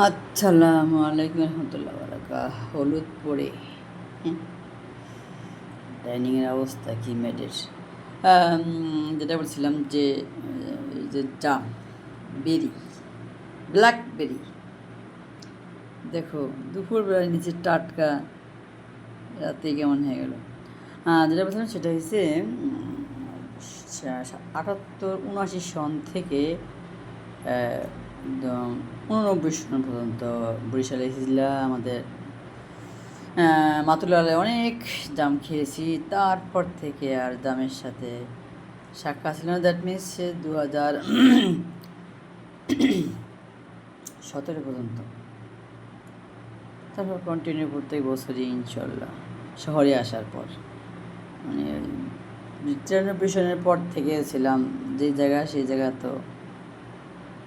আসসালামু আলাইকুম রহমতুল্লাহ বারাকাতুহ। হলুদ পড়ে ডাইনিংয়ের অবস্থা কি মেয়েদের। যেটা বলছিলাম যে এই যে জাম, বেরি, ব্ল্যাকবেরি, দেখো দুপুরবেলায় নিচে টাটকা, রাতে কেমন হয়ে গেল। যেটা বলছিলাম সেটা হচ্ছে 78-79 সন থেকে একদম 89 সন পর্যন্ত বরিশালে এসেছিল আমাদের মাতুলালে অনেক জাম খেয়েছি। তারপর থেকে আর জামের সাথে সাক্ষা ছিল না। দ্যাট মিনস 2017 পর্যন্ত। তারপর কন্টিনিউ প্রত্যেক বছরই ইনশাল্লাহ শহরে আসার পর, মানে 93 সনের পর থেকে ছিলাম যে জায়গা, সেই জায়গা তো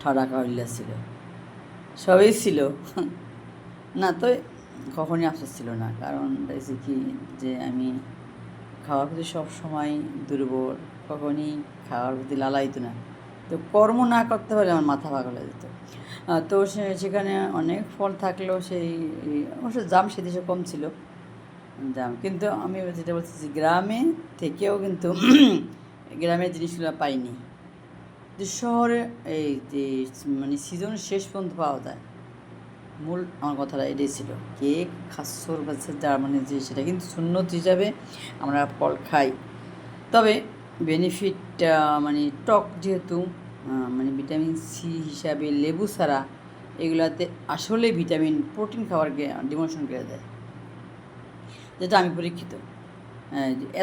ঠাডা কাউরিলা ছিল, সবই ছিল না তো কখনই আফসোস ছিল না। কারণ দেখছি কি যে আমি খাওয়ার প্রতি সবসময় দুর্বল, কখনই খাওয়ার প্রতি লালাইতো না। তো কর্ম না করতে পারলে আমার মাথা পাগল হয়ে যেত। তো সেখানে অনেক ফল থাকলেও সেই অবশ্য জাম সে দেশে কম ছিল জাম, কিন্তু আমি যেটা বলতেছি গ্রামে থেকেও কিন্তু গ্রামের জিনিসগুলো পাইনি। যে শহরে এই যে মানে সিজন শেষ পর্যন্ত পাওয়া যায়, মূল আমার কথাটা এটাই ছিল। কেক খাসর বাচ্চা যার মানে যে সেটা কিন্তু সুন্নত হিসাবে আমরা ফল খাই, তবে বেনিফিটটা মানে টক যেহেতু, মানে ভিটামিন সি হিসাবে লেবু ছাড়া এগুলাতে আসলে ভিটামিন প্রোটিন খাবারকে ডিমোশন করে দেয়, যেটা আমি পরীক্ষিত।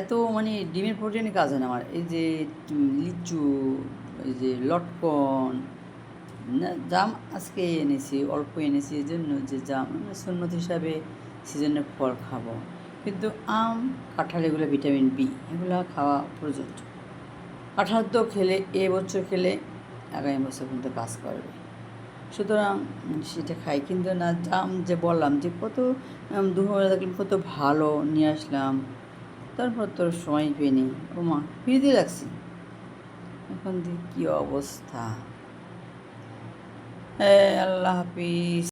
এত মানে ডিমের প্রোটিনের কাজ হয় না আমার। এই যে লিচু, এই যে লটকন, না জাম আজকে এনেছি, অল্প এনেছি এই জন্য যে জাম সুন্নত হিসাবে সিজনের ফল খাবো, কিন্তু আম, কাঁঠাল এগুলো ভিটামিন বি, এগুলো খাওয়া প্রযোজ্য। কাঁঠাল তো খেলে এবছর খেলে আগামী বছর কিন্তু কাজ করবে, সুতরাং সেটা খাই। কিন্তু না জাম যে বললাম যে কত দুপুরে দেখলাম কত ভালো নিয়ে আসলাম, তারপর তোর সময় পেয়ে ও মা ফ্রিজে রাখছি, এখন দেখি কী অবস্থা। আল্লাহ হাফিজ।